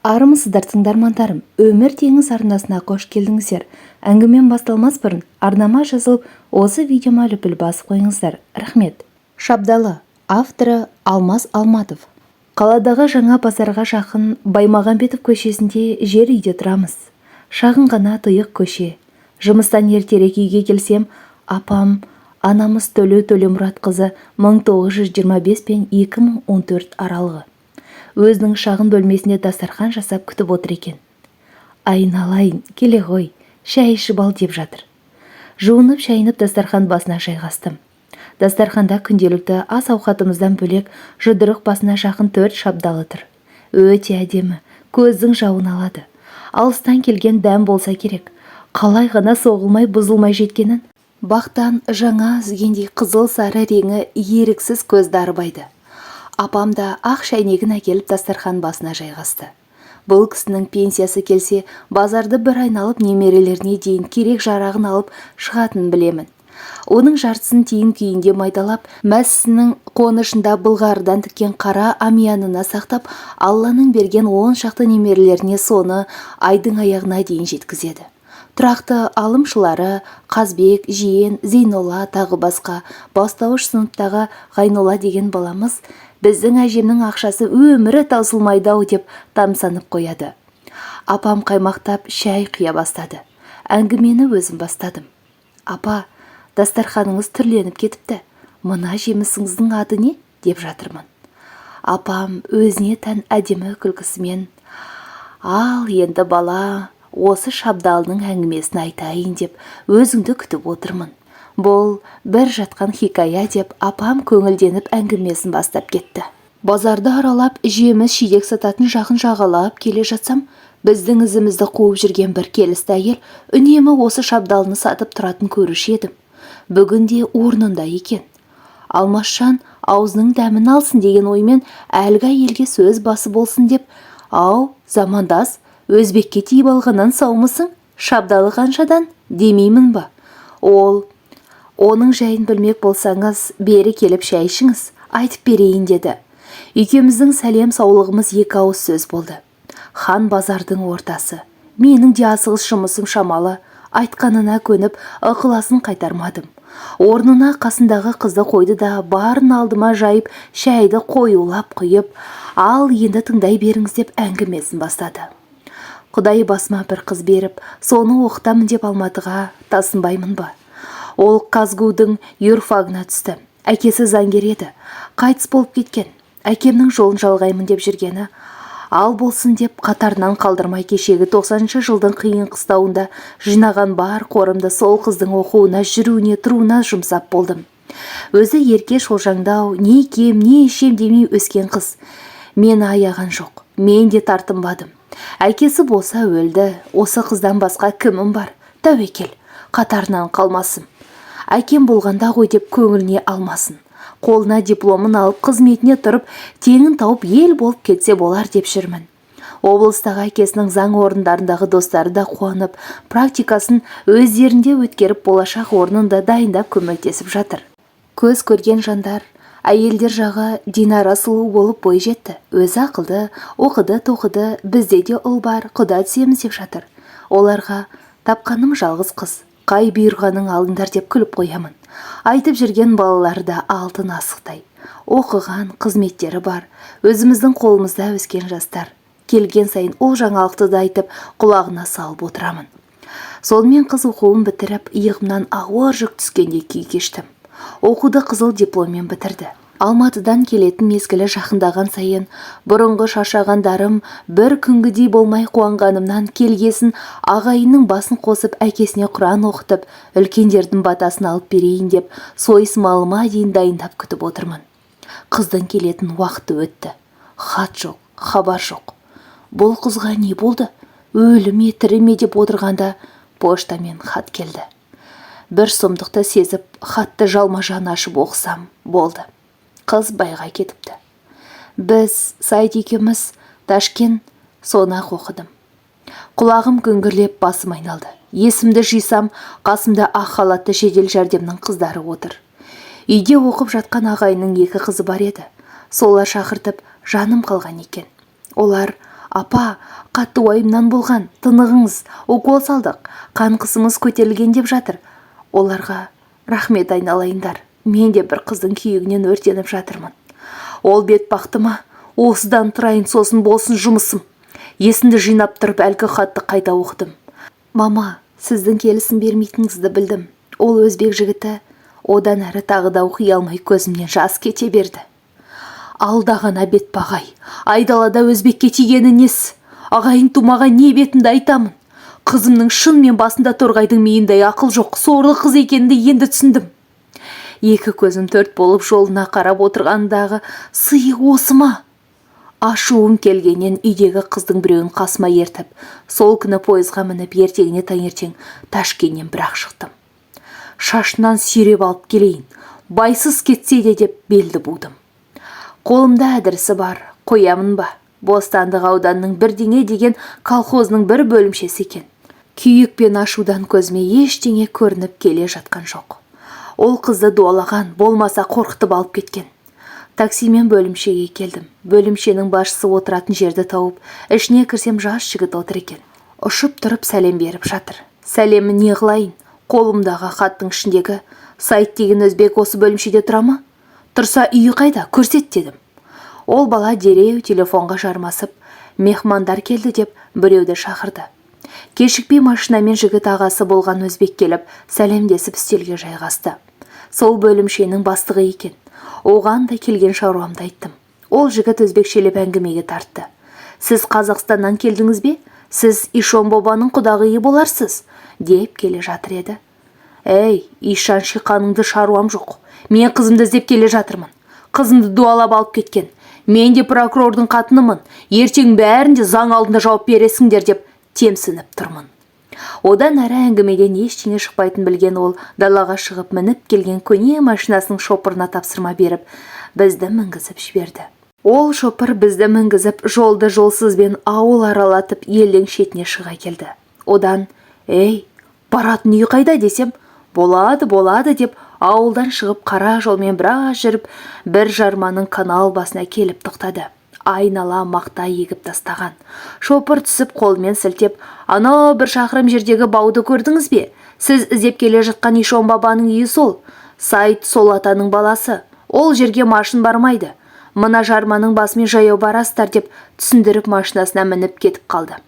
Армысыздар тыңдармандарым, өмір теңіз арнасына қош келдіңіздер. Әңгімем басталмас бұрын арнама жазылып, осы видеома лүпіл басып қойыңыздар. Рахмет. Шабдалы. Авторы Алмас Алматов. Қаладағы жаңа базарға жақын Баймағамбетов көшесінде жер үйде тұрамыз. Шағын ғана тұйық көше. Жұмыстан ертерек үйге келсем, апам, анамыз Төлеумұратқызы 1925 пен 2014 аралығы. Өзінің шағын бөлмесінде дастархан жасап күтіп отыр екен. Айналайын, келе ғой, шай ішіп ал деп жатыр. Жуынып шайынып дастархан басына жайғастым. Дастарханда күнделікті ас ауқатымыздан бөлек жұдырық басына жақын 4 шабдалы тұр. Өте әдемі, көздің жауын алады. Алыстан келген дәм болса керек. Қалай ғана соғылмай бұзылмай жеткенін. Бақтан жаңа үзгендей қызыл сары реңі еріксіз көзді арбайды. Апам да ақ шәйнегін әкеліп дастархан басына жайғасты. Бұл кісінің пенсиясы келсе, базарды бір айналып немерелеріне дейін керек жарағын алып шығатын білемін. Оның жартысын тиын күйінде майдалап, мәсісінің қонышында былғарыдан тіккен қара амиянына сақтап, Алланың берген 10 шақты немерелеріне соны айдың аяғына дейін жеткізеді. Тұрақты алымшылары Қазбек, Жиен, Зейнолла тағы басқа, бастауыш сыныптағы Ғайнолла деген баламыз біздің әжемнің ақшасы өмірі таусылмайды-ау деп тамсанып қояды. Апам қаймақтап шай құя бастады. Әңгімені өзім бастадым. Апа, дастарханыңыз түрленіп кетіпті. Мына жемісіңіздің аты не? Деп жатырмын. Апам өзіне тән әдемі күлкісімен: ал енді бала, осы шабдалының әңгімесін айтайын деп өзіңді күтіп отырмын. Бұл бір жатқан хикая деп апам көңілденіп әңгімесін бастап кетті. Базарды аралап жеміс шидек сататын жақын жағалап келе жатсам, біздің ізімізді қуып жүрген бір келісті әйел үнемі осы шабдалыны сатып тұратын көруші едім. Бүгінде орнында екен. Алмасжан аузының дәмін алсын деген оймен әлгі әйелге сөз басы болсын деп: ау, замандас, өзбекке тиіп алғаннан саумысың? Шабдалы қаншадан? Демеймін ба? Оның жайын білмек болсаңыз, бері келіп шай ішіңіз, айтып берейін деді. Екеуміздің сәлем саулығымыз 2 ауыз сөз болды. Хан базардың ортасы. Менің де асығыс жұмысым шамалы. Айтқанына көніп, ықыласын қайтармадым. Орнына қасындағы қызды қойды да барын алдыма жайып, шайды қоюлап құйып, ал енді тыңдай беріңіз деп әңгімесін бастады. Құдай басыма бір қыз беріп, соны оқытамын деп Алматыға тасынбаймын ба? Ол Казгудың юрфагына түсті. Әкесі заңгер еді. Қайтыс болып кеткен. Әкемнің жолын жалғаймын деп жүргені, ал болсын деп қатарынан қалдырмай кешегі 90-шы жылдың қиын қыстауында жинаған бар қорымды сол қыздың оқуына, жүруіне, тұруына жұмсап болдым. Өзі ерке шолжаңдау, не кем, не ішем демей өскен қыз. Мені аяған жоқ. Мен де тартынбадым. Әкесі болса өлді. Осы қыздан басқа кімім бар? Тәуекел, қатарынан қалмасын. Әкем болғанда ғой деп көңіліне алмасын. Қолына дипломын алып қызметіне тұрып, теңін тауып ел болып кетсе болар деп жүрмін. Облыстағы әкесінің заң орындарындағы достары да қуанып, практикасын өздерінде өткеріп болашақ орнында дайындап көмектесіп жатыр. Көз көрген жандар, әйелдер жағы Динара сұлу болып бой жетті. Өзі ақылды, оқыды, тоқыды, бізде де ұл бар, құда түсеміз деп жатыр. Оларға тапқаным жалғыз қыз. Қай бұйырғаның алыңдар деп күліп қоямын. Айтып жүрген балалары да алтын асықтай. Оқыған, қызметтері бар. Өзіміздің қолымызда өскен жастар. Келген сайын ол жаңалықты да айтып, құлағына салып отырамын. Сонымен қыз оқуын бітіріп, иығымнан ауыр жүк түскенде күй кештім. Оқуды қызыл дипломмен бітірді. Алматыдан келетін мезгілі жақындаған сайын, бұрынғы шаршағандарым бір күнгідей болмай қуанғанымнан келгесін ағайынның басын қосып әкесіне Құран оқытып, үлкендердің батасын алып берейін деп, сойыс малыма дейін дайындап күтіп отырмын. Қыздың келетін уақыты өтті. Хат жоқ, хабар жоқ. Бұл қызға не болды? Өлі ме, тірі ме деп отырғанда поштамен хат келді. Бір сұмдықты сезіп, хатты жалма-жан ашып оқысам болды. Қыз байға кетіпті. Біз, Сайд екеуміз, Ташкент, соны оқыдым. Құлағым күңгірлеп басым айналды. Есімді жисам, қасымда ақ халатты жедел жәрдемнің қыздары отыр. Үйде оқып жатқан ағайының 2 қызы бар еді. Солар шақыртып жаным қалған екен. Олар Апа, қатты уайымнан болған, тынығыңыз, укол салдық, қан қысымыз көтерілген деп жатыр. Оларға рахмет айналайындар. Мен де бір қыздың күйігінен өртеніп жатырмын. Ол бет бақты ма? Осыдан тұрайын, сосын болсын жұмысым. Есімді жинап тұрып әлгі хатты қайта оқыдым. Мама, сіздің келісім бермейтініңізді білдім. Ол өзбек жігіті. Одан әрі тағы да оқи алмай көзімнен жас кете берді. Алдағана бетпағай, айдалада өзбекке тигені несі? Ағайын тумаға не бетімді айтамын? Қызымның шынымен басында торғайдың миындай ақыл жоқ, сорлы қыз екенді енді түсіндім. Екі көзім төрт болып жолына қарап отырғандағы сыйы осы ма? Ашуым келгеннен үйдегі қыздың біреуін қасыма ертіп, сол күні пойызға мініп ертеңіне таңертең Ташкеннен бірақ шықтым. Шашынан сүйреп алып келейін, байсыз кетсе де деп белді будым. Қолымда әдірісі бар, қоямын ба? Бостандық ауданның бірдеңе деген колхозның бір бөлімшесі екен. Күйік пен ашудан көзіме ештеңе көрініп келе жатқан жоқ. Ол қызды дуалаған, болмаса қорқытып алып кеткен. Таксимен бөлімшеге келдім. Бөлімшенің басшысы отыратын жерді тауып, ішіне кірсем жас жігіт отыр екен. Ұшып тұрып сәлем беріп жатыр. Сәлемі не қылайын? Қолымдағы хаттың ішіндегі Сайт деген өзбек осы бөлімшеде тұра ма? Тұрса үйі қайда? Көрсет дедім. Ол бала дереу телефонға жармасып, мехмандар келді деп біреуді шақырды. Кешікпей машинамен жігіт ағасы болған өзбек келіп, сәлемдесіп стелге жайғасты. Сол бөлімшенің бастығы екен. Оған да келген шаруамды айттым. Ол жігіт өзбекшелеп әңгімеге тартты. Сіз Қазақстаннан келдіңіз бе? Сіз Ишон бабаның құдағиы боларсыз, деп келе жатыр еді. Әй, Ишан шиқаныңды шаруам жоқ. Мен қызымды іздеп келе жатырмын. Қызымды дуалап алып кеткен. Мен де прокурордың қатынымын. Ертең бәрінде заң алдында жауап бересіңдер деп темсініп тұрмын. Одан әрі әңгімеден ештеңе шықпайтын білген ол далаға шығып мініп келген көне машинасының шопырына тапсырма беріп, бізді мінгізіп жіберді. Ол шопыр бізді мінгізіп, жолды жолсызбен ауыл аралатып елдің шетіне шыға келді. Одан, «Ей, баратын үй қайда?» десем, болады деп ауылдан шығып қара жолмен біраз жүріп, бір жарманың канал басына келіп тоқтады. Айнала мақта егіп тастаған. Шопыр түсіп қолмен сілтеп, «Анау бір шақырым жердегі бауды көрдіңіз бе? Сіз іздеп келе жатқан Ишон бабаның үйі сол. Сайт сол атаның баласы. Ол жерге машин бармайды. Мына жарманың басымен жаяу барасыздар» деп түсіндіріп машинасына мініп кетіп қалды.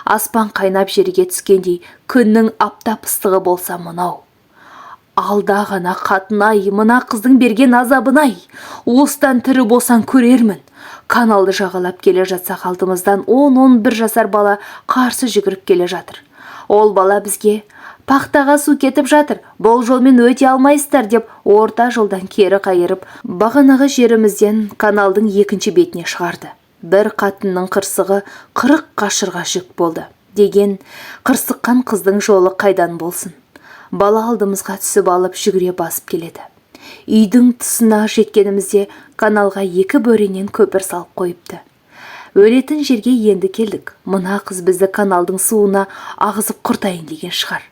Аспан қайнап жерге түскендей, күннің аптап ыстығы болса мынау. Алда ғана қатын-ай, мына қыздың берген азабын-ай. Осыдан тірі болсан көрермін. Каналды жағалап келе жатсақ алдымыздан 10-11 жасар бала қарсы жүгіріп келе жатыр. Ол бала бізге, «Пақтаға су кетіп жатыр, бұл жолмен өте алмайсыздар» деп орта жолдан кері қайырып, бағанағы жерімізден каналдың екінші бетіне шығарды. Бір қатынның қырсығы 40 қашырға жүк болды. Деген, қырсыққан қыздың жолы қайдан болсын. Бала алдымызға түсіп алып жүгіре басып келеді. Үйдің тұсына жеткенімізде каналға 2 бөренен көпір салып қойыпты. Өлетін жерге енді келдік. Мына қыз бізді каналдың суына ағызып құртайын деген шығар.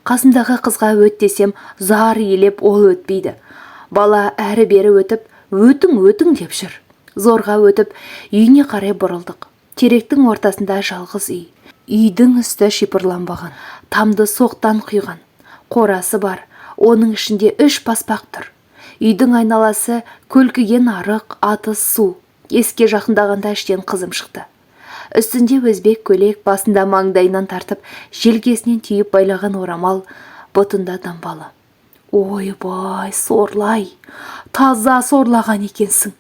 Қасындағы қызға өт десем, зар елеп ол өтпейді. Бала әрі бері өтіп, өтің деп жүр. Зорға өтіп, үйіне қарай бұрылдық. Теректің ортасында жалғыз үй. Үйдің үсті шипырланбаған, тамды соқтан құйған. Қорасы бар, оның ішінде 3 баспақ тұр. Үйдің айналасы көлкіген арық, атыз су. Еске жақындағанда іштен қызым шықты. Үстінде өзбек көйлек, басында маңдайынан тартып, желкесінен түйіп байлаған орамал, бұтында дамбалы. Ойбай, сорлай, таза сорлаған екенсің.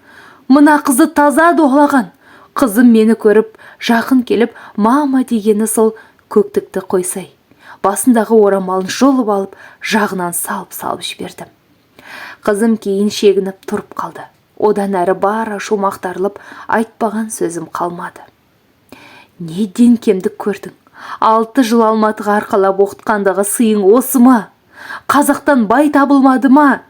Мына қызды таза доғлаған. Қызым мені көріп, жақын келіп, «Мама» дегені сол көктікті қойсай. Басындағы орамалын жұлып алып, жағынан салып жібердім. Қызым кейін шегініп тұрып қалды. Одан әрі бар ашу мақтарылып, айтпаған сөзім қалмады. Неден кемдік көрдің? 6 жыл Алматыға арқалап оқытқандағы сыйың осы ма? Қазақтан бай табылмады ма?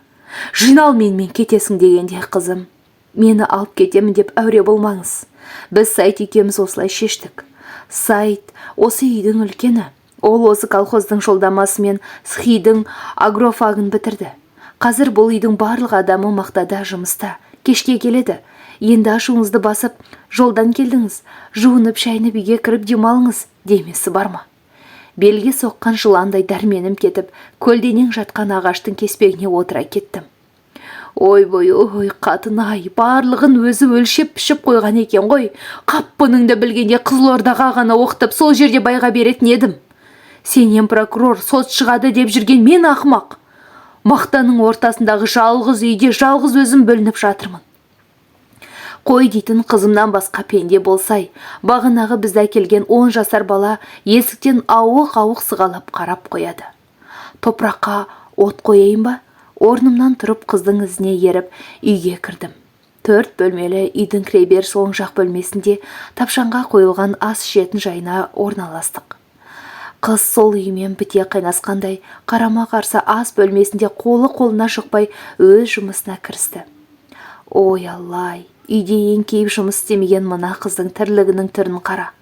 Жинал менімен кетесің дегенде қызым, «Мені алып кетемін» деп әуре болмаңыз. Біз Сайт екеуміз осылай шештік. Сайт осы үйдің үлкені. Ол осы колхоздың жолдамасымен схидің агрофагын бітірді. Қазір бұл үйдің барлық адамы мақтада жұмыста. Кешке келеді. енді ашуыңызды басып, жолдан келдіңіз, жуынып шайынып үйге кіріп демалыңыз демесі бар ма? Белге соққан жыландай дәрменім кетіп, көлденең жатқан ағаштың кеспегіне отыра кеттім. Ой, қатын-ай, барлығын өзі өлшеп пішіп қойған екен ғой. Қап бұныңды білгенде Қызылордаға ғана оқытып, сол жерде байға беретін едім. Сенен прокурор, сот шығады деп жүрген мен ақымақ. Мақтаның ортасындағы жалғыз үйде жалғыз өзім бөлініп жатырмын. Қой дейтін қызымнан басқа пенде болсай, бағынағы бізді әкелген 10 жасар бала есіктен ауық-ауық сығалап қарап қояды. Топыраққа от қояйын ба? Орнымнан тұрып қыздың ізіне еріп үйге кірдім. 4 бөлмелі үйдің кіреберіс оң жақ бөлмесінде тапшанға қойылған ас ішетін жайына орналастық. Қыз сол үймен біте қайнасқандай қарама-қарсы ас бөлмесінде қолы-қолына шықпай өз жұмысына кірісті. Ой Аллай, үйде еңкейіп жұмыс істемеген мына қыздың тірлігінің түрін қара.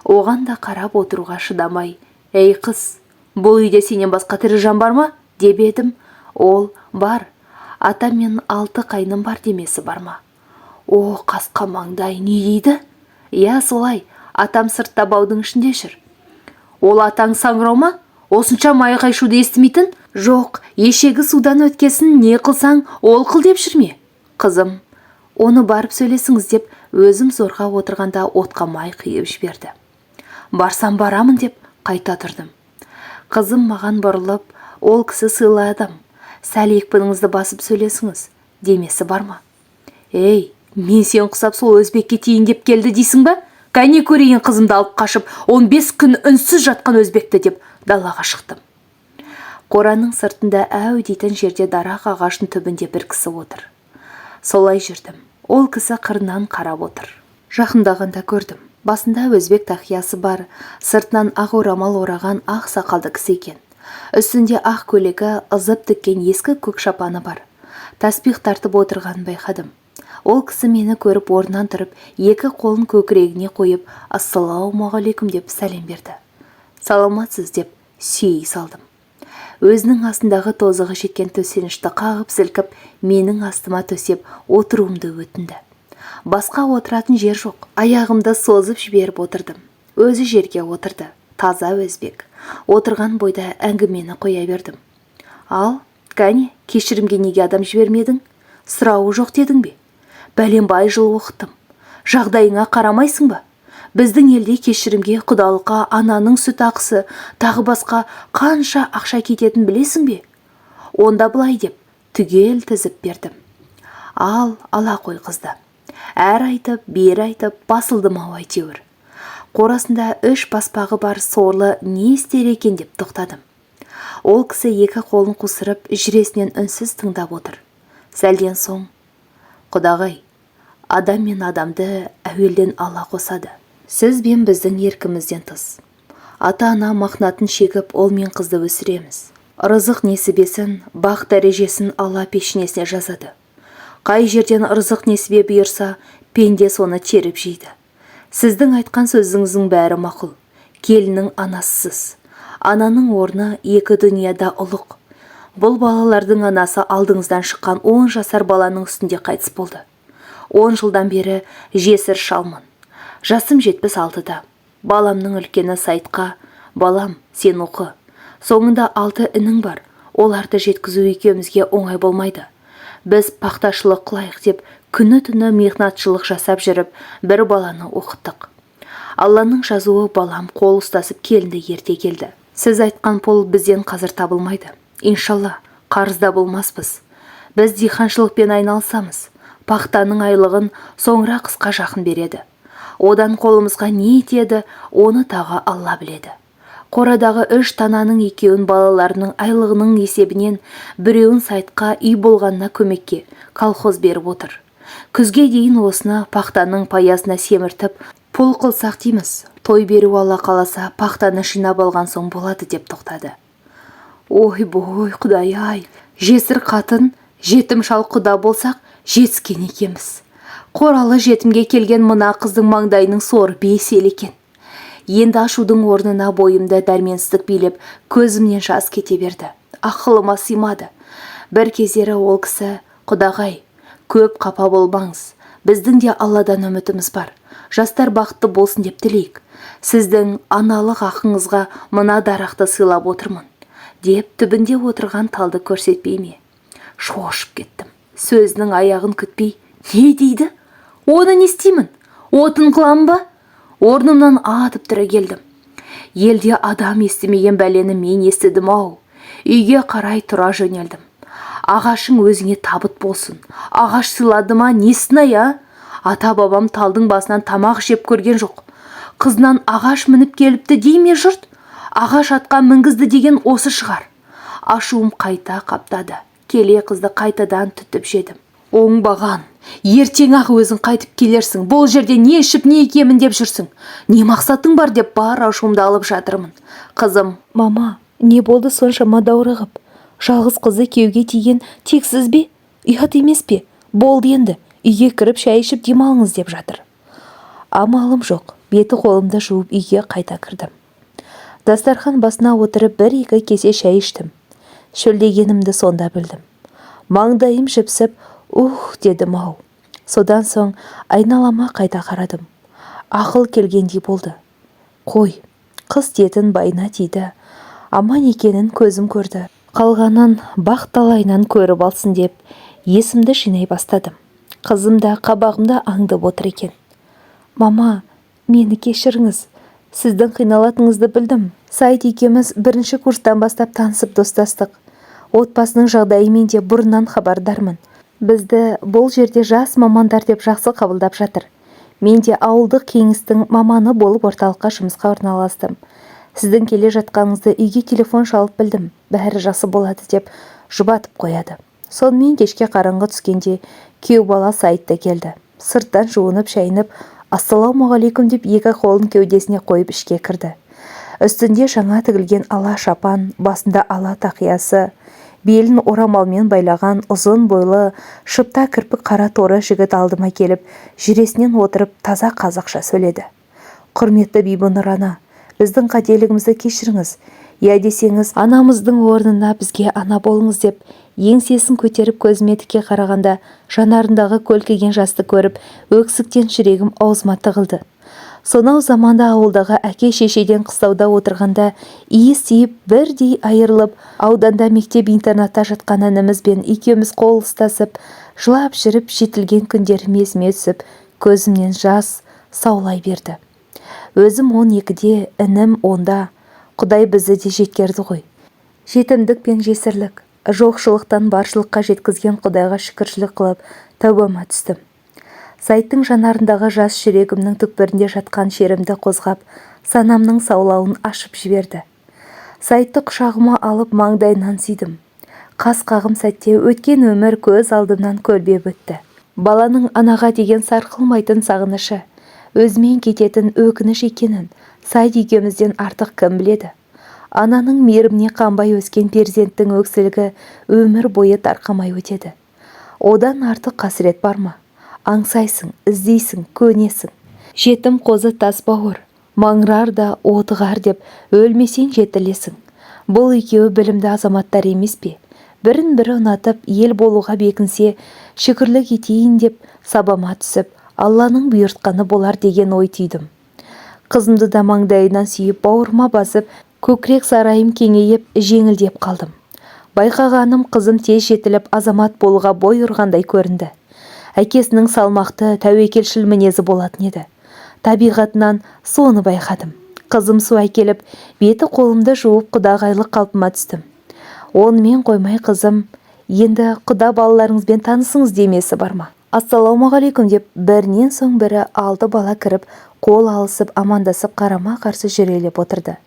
Оған да қарап отыруға шыдамай, «Ей қыз, бұл үйде сенен басқа тірі жан бар ма?» деп едім. Ол бар, атам мен 6 қайным бар демесі бар ма? О, қасқа маңдай, не дейді? Я солай, атам сыртта баудың ішінде жүр. Ол атаң саңырау ма? Осынша майқай-шуды естімейтін? Жоқ, ешегі судан өткесін не қылсаң, ол қыл деп жүр ме? Қызым, оны барып сөйлесіңіз деп өзім зорға отырғанда отқа май құйып жіберді. Барсам барамын деп қайта тұрдым. Қызым маған бұрылып, ол кісі сыйлы адам. Сәл екпініңізді басып сөйлесіңіз демесі бар ма? Ей, мен сен құсап сол өзбекке тиін деп келді дейсің ба? Кәне көрейін қызымды алып қашып, 15 күн үнсіз жатқан өзбекті деп далаға шықтым. Қораның сыртында әу дейтін жерде дарақ ағашын түбінде бір кісі отыр. Солай жүрдім. Ол кісі қырынан қарап отыр. Жақындағанда көрдім. Басында өзбек тақиясы бар, сыртынан ақ орамал ораған ақ сақалды кісі екен. Үстінде ақ көйлегі, ызып тіккен ескі көк шапаны бар. Таспих тартып отырғанын байқадым. Ол кісі мені көріп орнынан тұрып, 2 қолын көкірегіне қойып, «Ассалаумағалейкум» деп сәлем берді. «Саламатсыз» деп сүйей салдым. Өзінің астындағы тозығы жеткен төсенішті қағып сілкіп, менің астыма төсеп отыруымды өтінді. Басқа отыратын жер жоқ. Аяғымды созып жіберіп отырдым. Өзі жерге отырды. Таза өзбек. Отырған бойда әңгімені қоя бердім. Ал, кәне, кешірімге неге адам жібермедің? Сұрауы жоқ дедің бе? Бәленбай жыл оқыттым. Жағдайыңа қарамайсың ба? Біздің елде кешірімге, құдалыққа, ананың сүт ақысы, тағы басқа қанша ақша кететін білесің бе? Онда былай деп, түгел тізіп бердім. Ал, ала қой қызды. Әр айтып, бер айтып, басылдым-ау әйтеуір. Қорасында 3 баспағы бар сорлы не істер екен деп тоқтадым. Ол кісі 2 қолын қусырып, жүресінен үнсіз тыңдап отыр. Сәлден соң, құдағай, адам мен адамды әуелден ала қосады. Сіз бен біздің еркімізден тыс. Ата-ана мақнатын шегіп, ол мен қызды өсіреміз. Ырызық несібесін, бақ дәрежесін Алла пешенесіне жазады. Қай жерден ырызық несібе бұйырса, пенде соны теріп жейді. Сіздің айтқан сөзіңіздің бәрі мақұл. Келінің анасысыз. Ананың орны 2 дүнияда ұлық. Бұл балалардың анасы алдыңыздан шыққан 10 жасар баланың үстінде қайтыс болды. 10 жылдан бері жесір шалмын. Жасым 76-да. Баламның үлкені Сайтқа, балам, сен оқы. Соңында 6 інің бар. Оларды жеткізу екеумізге оңай болмайды. Біз пақташылық қылайық деп, күні-түні мехнатшылық жасап жүріп, бір баланы оқыттық. Алланың жазуы балам қол ұстасып келінді ерте келді. Сіз айтқан пұл бізден қазір табылмайды. Иншалла, қарызда болмаспыз. Біз диханшылықпен айналысамыз. Пақтаның айлығын соңыра қысқа жақын береді. Одан қолымызға не етеді, оны тағы Алла біледі. Қорадағы 3 тананың 2-ін балаларының айлығының есебінен, біреуін Сайтқа үй болғанына көмекке колхоз беріп отыр. Күзге дейін осыны пақтаның паясына семіртіп, пұл қылсақ дейміз. Той беру Алла қаласа пақтаны жинап алған соң болады деп тоқтады. Ой, құдай-ай, жесір қатын, жетім шал құда болсақ, жетіскен екенбіз. Қоралы жетімге келген мына қыздың маңдайының соры 5 ел екен. Енді ашудың орнына бойымда дәрменсіздік билеп, көзімнен жас кете берді. Ақылыма сыймады. Бір кездері ол кісі, құдағай, көп қапа болбаңыз. Біздің де Алладан үмітіміз бар. Жастар бақытты болсын деп тілейік. Сіздің аналық ақыңызға мына дарақты сыйлап отырмын, деп түбінде отырған талды көрсетпей ме? Шошып кеттім. Сөзінің аяғын күтпей, не дейді? Оны не істеймін? Отын қылам ба? Орнымнан атып тұра келдім. Елде адам естімеген бәлені мен естідім-ау. Үйге қарай тұра жөнелдім. Ағашың өзіңе табыт болсын. Ағаш сыйлады ма, несін ая? Ата-бабам талдың басынан тамақ жеп көрген жоқ. Қызынан ағаш мініп келіпті дей ме жұрт? Ағаш атқа мінгізді деген осы шығар. Ашуым қайта қаптады. Келе қызды қайтадан түтіп жедім. Оңбаған, ертең-ақ өзің қайтып келерсің. Бұл жерде не ішіп не екемін деп жүрсің. Не мақсатың бар деп бар ашуымды алып жатырмын. Қызым, мама, не болды соншама даурығып? Жалғыз қызы күйеуге тиген тексіз бе? Ұят емес пе? Болды енді. Үйге кіріп шай ішіп демалыңыз деп жатыр. Амалым жоқ. Беті қолымды жуып үйге қайта кірдім. Дастархан басына отырып бір-екі кесе шай іштім. Шөлдегенімді сонда білдім. Маңдайым жіпсіп, дедім-ау. Содан соң айналама қайта қарадым. Ақыл келгендей болды. Қой, қыз тетін байына тиді. Аман екенін көзім көрді. Қалғанын бақ талайынан көріп алсын деп есімді жинай бастадым. Қызым да қабағымда аңдып отыр екен. Мама, мені кешіріңіз. Сіздің қиналатыныңызды білдім. Саид екеуміз бірінші курстан бастап танысып достастық. Отбасының жағдайымен де бұрыннан хабардармын. Бізді бұл жерде жас мамандар деп жақсы қабылдап жатыр. Мен де ауылдық кеңістің маманы болып орталыққа жұмысқа орналастым. Сіздің келе жатқаныңызды үйге телефон шалып білдім. Бәрі жақсы болады деп жұбатып қояды. Сонымен кешке қараңғы түскенде күйеу бала Саид та келді. Сырттан жуынып шайынып, ассалаумағалейкум деп екі қолын кеудесіне қойып ішке кірді. Үстінде жаңа тігілген ала шапан, басында ала тақиясы, белін орамалмен байлаған ұзын бойлы, шыпта кірпік қара торы жігіт алдыма келіп, жүресінен отырып таза қазақша сөйледі. Құрметті Бибінұр ана, біздің қателігімізді кешіріңіз. Я десеңіз, анамыздың орнына бізге ана болыңыз деп, еңсесін көтеріп көзіме тіке қарағанда, жанарындағы көлкіген жасты көріп, өксіктен жүрегім аузыма тығылды. Сонау заманда ауылдағы әке-шешеден қыстауда отырғанда, иіс тиіп бірдей айырылып, ауданда мектеп-интернатта жатқан інімізбен екеуміз қол ұстасып, жылап жүріп жетілген күндерім есіме түсіп, көзімнен жас саулай берді. Өзім 12-де, інім 10-да. Құдай бізді де жеткерді ғой. Жетімдік пен жесірлік, жоқшылықтан баршылыққа жеткізген Құдайға шүкіршілік қылып, тәубама түстім. Саидтың жанарындағы жас жүрегімнің түкпірінде жатқан шерімді қозғап, санамның саулауын ашып жіберді. Саидты құшағыма алып маңдайынан сүйдім. Қас қағым сәтте өткен өмір көз алдымнан көлбеп өтті. Баланың анаға деген сарқылмайтын сағынышы, өзімен кететін өкініш екенін Саид екеумізден артық кім біледі? Ананың мейіріміне қанбай өскен перзенттің өксілігі өмір бойы тарқамай өтеді. Одан артық қасірет бар ма? Аңсайсың, іздейсің, көнесің. Жетім қозы тас бауыр, маңырар да отығар деп өлмесең жетілесің. Бұл екеуі білімді азаматтар емес пе? Бірін-бірі ұнатып, ел болуға бекінсе, шүкірлік етейін деп сабама түсіп, Алланың бұйыртқаны болар деген ой түйдім. Қызымды да маңдайынан сүйіп, бауырыма басып, көкірек сарайым кеңейіп, жеңілдеп қалдым. Байқағаным қызым тез жетіліп, азамат болуға бой ұрғандай көрінді. Әкесінің салмақты, тәуекелшіл мінезі болатын еді. Табиғатынан соны байқадым. Қызым су әкеліп, беті қолымды жуып құдағайлық қалпыма түстім. Онымен қоймай қызым, енді құда балаларыңызбен танысыңыз демесі бар ма? Ассалаумағалейкум деп бірінен соң бірі 6 бала кіріп, қол алысып, амандасып қарама қарсы жүрелеп отырды.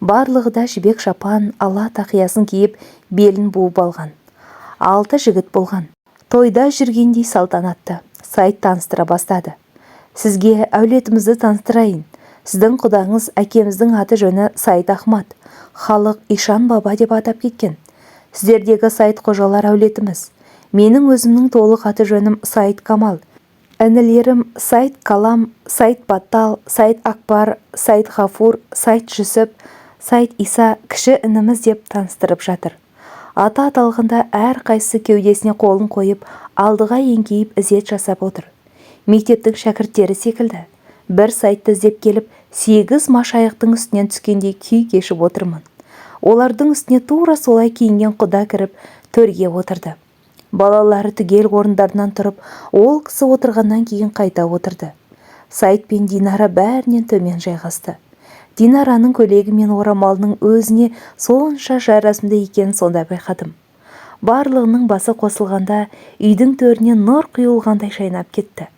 Барлығы да жібек шапан, ала тақиясын киіп, белін буып алған. 6 жігіт болған. Тойда жүргендей салтанатты. Саид таныстыра бастады. Сізге әулетімізді таныстырайын. Сіздің құдаңыз әкеміздің аты жөні Саид Ахмат. Халық Ишан баба деп атап кеткен. Сіздердегі Саид қожалар әулетіміз. Менің өзімнің толық аты жөнім Саид Камал. Інілерім Саид Калам, Саид Баттал, Саид Акбар, Саид Ғафур, Саид Жүсіп, Саид Иса кіші ініміз деп таныстырып жатыр. Аты аталғанда әр қайсысы кеудесіне қолын қойып, алдыға еңкейіп ізет жасап отыр. мектептің шәкірттері секілді. Бір сайтты іздеп келіп, 8 машайықтың үстінен түскендей күй кешіп отырмын. Олардың үстіне тура солай киінген құда кіріп, төрге отырды. Балалары түгел орындарынан тұрып, ол кісі отырғаннан кейін қайта отырды. Сайт пен Динара бәрінен төмен жайғасты. Динараның көйлегі мен орамалының өзіне сонша жарасымды екенін сонда байқадым. Барлығының басы қосылғанда үйдің төріне нұр құйылғандай шайнап кетті.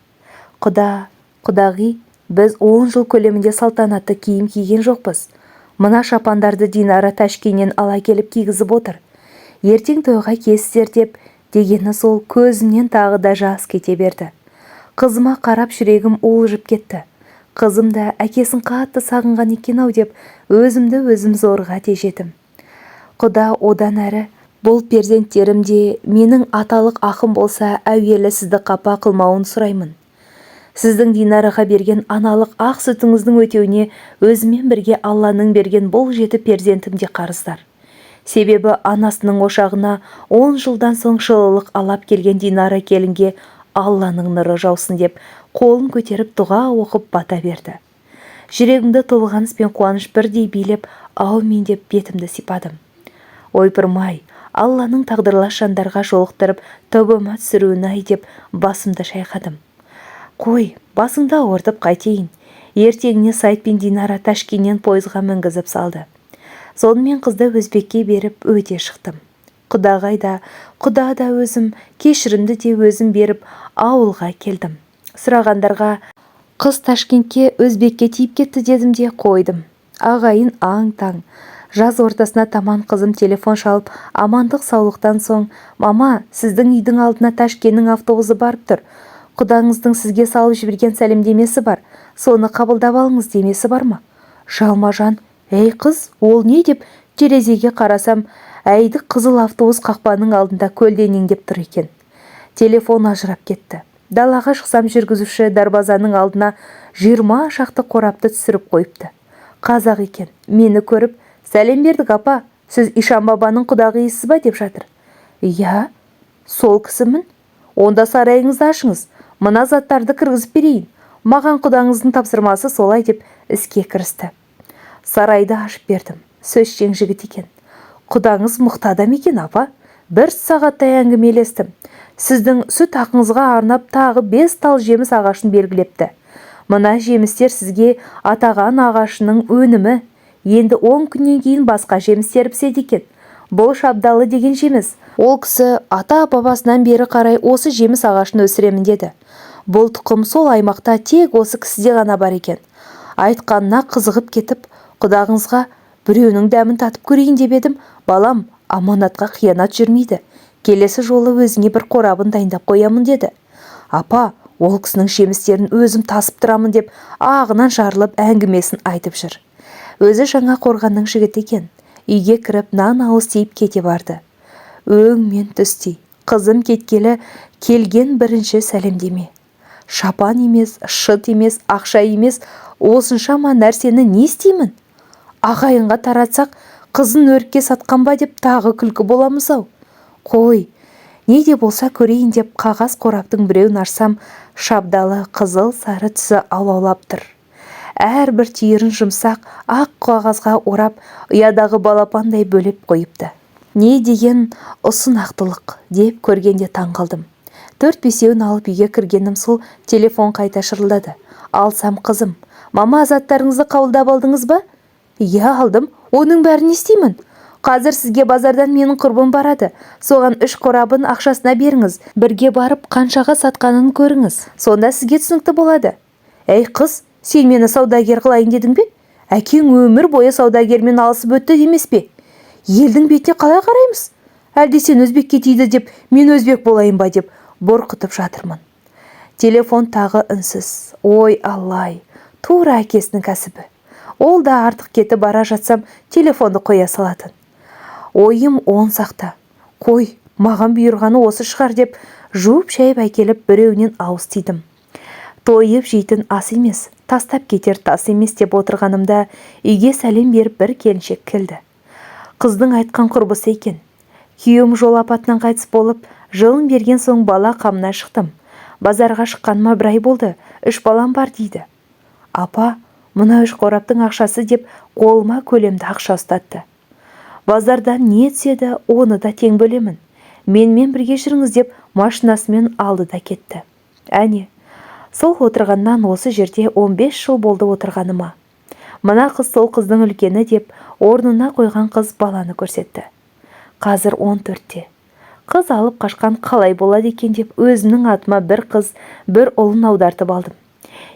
Құдағи, біз 10 жыл көлемінде салтанатты киім киген жоқпыз. Мына шапандарды Динара Ташкеннен ала келіп кигізіп отыр. Ертең тойға келесіздер дегені сол, көзімнен тағы да жас кете берді. Қызыма қарап жүрегім уылжып кетті. Қызым да әкесін қатты сағынған екен-ау деп өзімді зорға тежедім. Құда, одан әрі бұл перзенттерімде менің аталық ақым болса, әуелі сізді қапа қылмауын сұраймын. Сіздің Динараға берген аналық ақ сүтіңіздің өтеуіне өзімен бірге Алланың берген бұл 7 перзентім де қарыздар. Себебі анасының ошағына 10 жылдан соң жылылық алап келген Динара келінге Алланың нұры жаусын деп қолын көтеріп дұға оқып бата берді. Жүрегімді толғаныс пен қуаныш бірдей билеп, аумин деп бетімді сипадым. Ойпырмай, Алланың тағдырлас жандарға жолықтырып тәубама түсіруін-ай деп басымды шайқадым. Қой, басыңды ауыртып қайтейін. Ертеңіне Сайт пен Динара Ташкеннен пойызға мінгізіп салды. Сонымен қызды өзбекке беріп өте шықтым. Құда да өзім, кешірімді де өзім беріп ауылға келдім. Сұрағандарға қыз Ташкентке өзбекке тиіп кетті дедім де қойдым. Ағайын аң-таң. Жаз ортасына таман қызым телефон шалып, амандық саулықтан соң, мама, сіздің үйдің алдына Ташкеннің автобусы барып тұр. Құдаңыздың сізге салып жіберген сәлемдемесі бар, соны қабылдап алыңыз демесі бар ма? Жалма-жан, әй қыз, ол не деп терезеге қарасам, әйді қызыл автобус қақпаның алдында көлденеңдеп тұр екен. Телефон ажырап кетті. Далаға шықсам жүргізуші дарбазаның алдына 20 шақты қорапты түсіріп қойыпты. Қазақ екен, мені көріп, сәлем бердік апа, сіз Ишан бабаның құдағиысыз ба деп жатыр. Иә, сол кісімін. Онда сарайыңызды ашыңыз, мына заттарды кіргізіп берейін. Маған құдаңыздың тапсырмасы солай деп іске кірісті. Сарайды ашып бердім. Сөзшең жігіт екен. Құдаңыз мықты адам екен апа. 1 сағаттай әңгімелестім. Сіздің сүт ақыңызға арнап тағы 5 тал жеміс ағашын белгілепті. Мына жемістер сізге атаған ағашының өнімі. Енді 10 күннен кейін басқа жемістер піседі екен. Бұл шабдалы деген жеміс. Ол кісі ата-бабасынан бері қарай осы жеміс ағашын өсіремін деді. Бұл тұқым сол аймақта тек осы кісіде ғана бар екен. Айтқанына қызығып кетіп, құдағыңызға біреуінің дәмін татып көрейін деп едім. Балам, аманатқа қиянат жүрмейді. Келесі жолы өзіңе бір қорабын дайындап қоямын деді. Апа, ол кісінің жемістерін өзім тасып тұрамын деп ағынан жарылып әңгімесін айтып жүр. Өзі жаңа қорғанның жігіті екен. Үйге кіріп нан ауыз тиіп кете барды. Өң мен түстей, қызым кеткелі келген бірінші сәлемдеме. Шапан емес, шыт емес, ақша емес, осыншама нәрсені не істеймін? Ағайынға таратсақ, қызын өрікке сатқан ба деп тағы күлкі боламыз-ау. Қой, не де болса көрейін деп қағаз қораптың біреуін ашсам, шабдалы қызыл сары түсі алаулап тұр. Әрбір түйірін жұмсақ ақ қағазға орап, ұядағы балапандай бөлеп қойыпты. Не деген ұсынақтылық деп көргенде таң қалдым. 4-5-еуін алып үйге кіргенім сол телефон қайта шырылдады. Алсам қызым, мама, заттарыңызды қабылдап алдыңыз ба? Иә, алдым. Оның бәрін істеймін. Қазір сізге базардан менің құрбым барады. Соған 3 қорабын ақшасына беріңіз. Бірге барып қаншаға сатқанын көріңіз. Сонда сізге түсінікті болады. Әй қыз, сен мені саудагер қылайын дедің бе? Әкең өмір бойы саудагермен алысып өтті демес пе? Елдің бетіне қалай қараймыз? Әлде сен өзбекке тиді деп, мен өзбек болайын ба деп борқытып жатырмын. Телефон тағы үнсіз. Ой Аллай, тура әкесінің кәсібі. Ол да артық кетіп бара жатсам, телефонды қоя салатын. Ойым 10 сақта. Қой, маған бұйырғаны осы шығар деп жуып шайып әкеліп біреуінен ауыз тидім. Тойып жейтін ас емес, тастап кетер тас емес деп отырғанымда үйге сәлем беріп бір келіншек келді. Қыздың айтқан құрбысы екен. Күйеуім жол апатынан қайтыс болып, жылын берген соң бала қамына шықтым. Базарға шыққаныма бір ай болды, 3 балам бар дейді. Апа, мына 3 қораптың ақшасы деп қолыма көлемді ақша ұстатты. Базардан не түседі, оны да тең бөлемін. Менімен бірге жүріңіз деп машинасымен алды да кетті. Әне, сол отырғаннан осы жерде 15 жыл болды отырғаныма. Мына қыз сол қыздың үлкені деп орнына қойған қыз баланы көрсетті. Қазір 14-те. Қыз алып қашқан қалай болады екен деп өзімнің атыма бір қыз, бір ұлын аудартып алдым.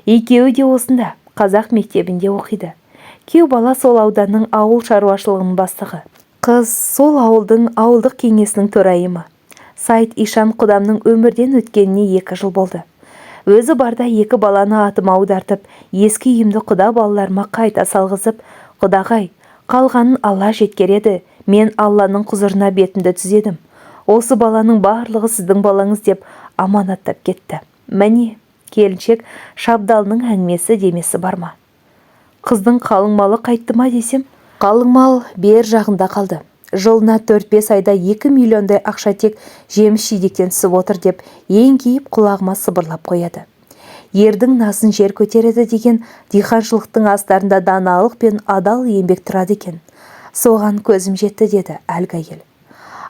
Екеуі де осында, қазақ мектебінде оқиды. Күйеу бала сол ауданның ауыл шаруашылығының бастығы. Қыз сол ауылдың ауылдық кеңесінің төрайымы. Сайт Ишан құдамның өмірден өткеніне 2 жыл болды. Өзі барда 2 баланы атыма аудартып, ескі үйімді құда балаларыма қайта салғызып, құдағай, қалғанын Алла жеткереді, мен Алланың құзырына бетімді түзедім. Осы баланың барлығы сіздің балаңыз деп аманаттап кетті. Міне, келіншек Шабдалының әңгімесі демесі бар ма? Қыздың қалың малы қайтты ма десем, қалың мал бер жағында қалды. Жылына 4-5 айда 2 миллиондай ақша тек жеміс-жидектен түсіп отыр деп еңкейіп құлағыма сыбырлап қояды. Ердің насын жер көтереді деген диқаншылықтың астарында даналық пен адал еңбек тұрады екен. Соған көзім жетті деді әлгі әйел.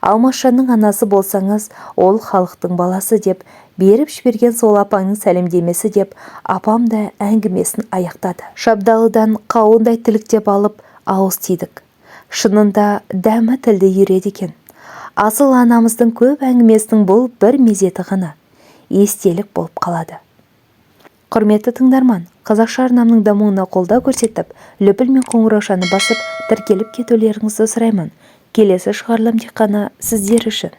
Алмасжанның анасы болсаңыз, ол халықтың баласы деп беріп жіберген сол апаңның сәлемдемесі деп апам да әңгімесін аяқтады. Шабдалыдан қауындай тіліктеп алып ауыз тидік. Шынында дәмі тілді үйреді екен. Асыл анамыздың көп әңгімесінің бұл бір мезеті ғана естелік болып қалады. Құрметті тыңдарман, қазақша арнамның дамуына қолдау көрсетіп, лүпіл мен қоңыраушаны басып, тіркеліп кетулеріңізді сұраймын. Келесі шығарылым тек қана сіздер үшін.